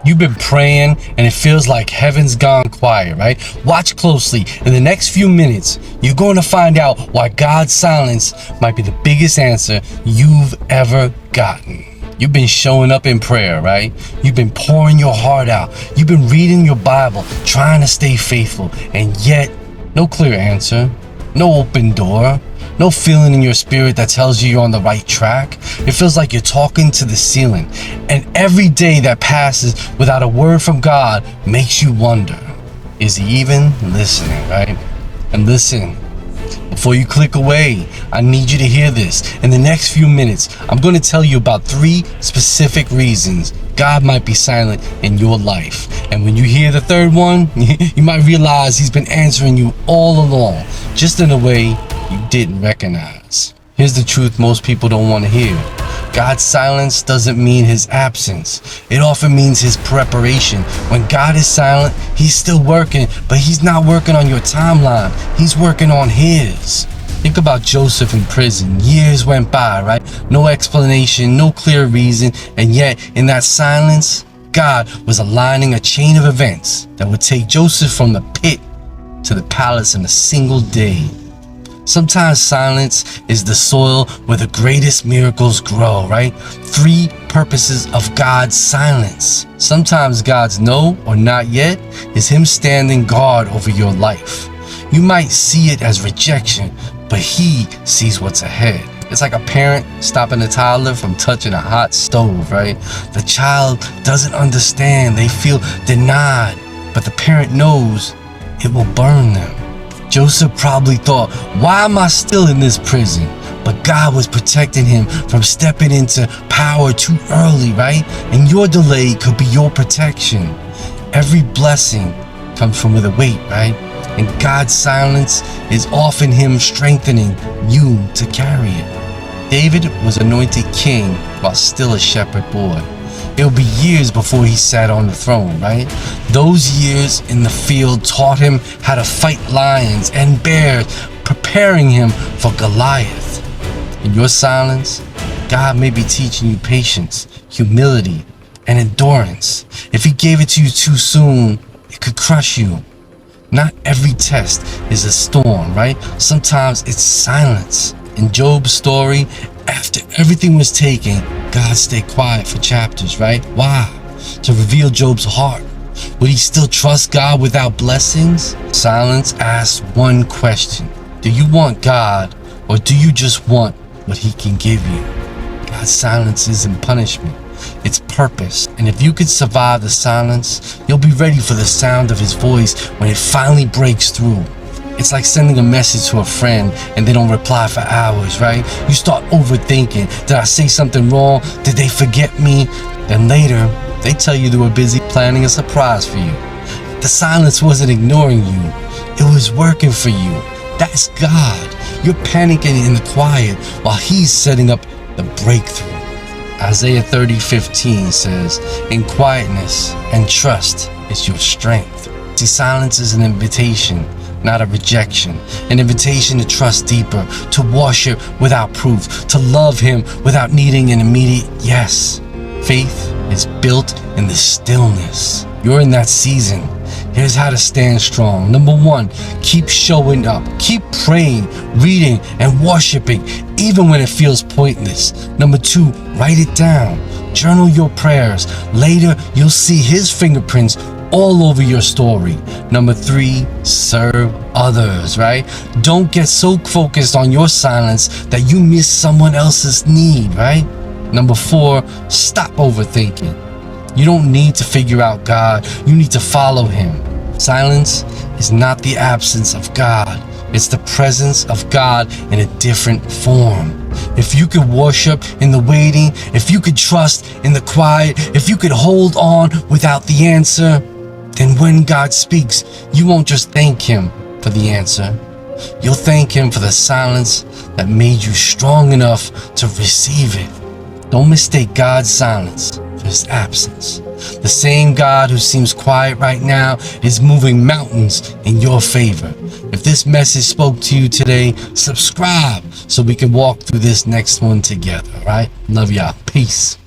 You've been praying and it feels like heaven's gone quiet, right? Watch closely. In the next few minutes, you're going to find out why God's silence might be the biggest answer you've ever gotten. You've been showing up in prayer, right? You've been pouring your heart out. You've been reading your Bible, trying to stay faithful, and yet no clear answer, no open door, no feeling in your spirit that tells you you're on the right track. It feels like you're talking to the ceiling. And every day that passes without a word from God makes you wonder, is he even listening, right? And listen, before you click away, I need you to hear this. In the next few minutes, I'm going to tell you about 3 specific reasons God might be silent in your life. And when you hear the third one, you might realize he's been answering you all along, just in a way you didn't recognize. Here's the truth most people don't want to hear. God's silence doesn't mean his absence. It often means his preparation. When God is silent, he's still working, but he's not working on your timeline. He's working on his. Think about Joseph in prison. Years went by, right? No explanation, no clear reason, and yet in that silence, God was aligning a chain of events that would take Joseph from the pit to the palace in a single day. Sometimes silence is the soil where the greatest miracles grow, right? 3 purposes of God's silence. Sometimes God's no or not yet is him standing guard over your life. You might see it as rejection, but he sees what's ahead. It's like a parent stopping a toddler from touching a hot stove, right? The child doesn't understand. They feel denied, but the parent knows it will burn them. Joseph probably thought, why am I still in this prison? But God was protecting him from stepping into power too early, right? And your delay could be your protection. Every blessing comes from with a weight, right? And God's silence is often him strengthening you to carry it. David was anointed king while still a shepherd boy. It'll be years before he sat on the throne, right? Those years in the field taught him how to fight lions and bears, preparing him for Goliath. In your silence, God may be teaching you patience, humility, and endurance. If he gave it to you too soon, it could crush you. Not every test is a storm, right? Sometimes it's silence. In Job's story, after everything was taken, God stayed quiet for chapters, right? Why? To reveal Job's heart. Would he still trust God without blessings? Silence asks one question. Do you want God, or do you just want what he can give you? God's silence isn't punishment. It's purpose. And if you could survive the silence, you'll be ready for the sound of his voice when it finally breaks through. It's like sending a message to a friend and they don't reply for hours, right? You start overthinking. Did I say something wrong? Did they forget me? Then later, they tell you they were busy planning a surprise for you. The silence wasn't ignoring you. It was working for you. That's God. You're panicking in the quiet while he's setting up the breakthrough. Isaiah 30:15 says, in quietness and trust is your strength. See, silence is an invitation, not a rejection. An invitation to trust deeper, to worship without proof, to love him without needing an immediate yes. Faith is built in the stillness. You're in that season. Here's how to stand strong. Number 1, keep showing up. Keep praying, reading, and worshiping, even when it feels pointless. Number 2, write it down. Journal your prayers. Later, you'll see his fingerprints all over your story. Number 3, serve others, right? Don't get so focused on your silence that you miss someone else's need, right? Number 4, stop overthinking. You don't need to figure out God. You need to follow him. Silence is not the absence of God. It's the presence of God in a different form. If you could worship in the waiting, if you could trust in the quiet, if you could hold on without the answer, then when God speaks, you won't just thank him for the answer. You'll thank him for the silence that made you strong enough to receive it. Don't mistake God's silence for his absence. The same God who seems quiet right now is moving mountains in your favor. If this message spoke to you today, subscribe so we can walk through this next one together, all right? Love y'all. Peace.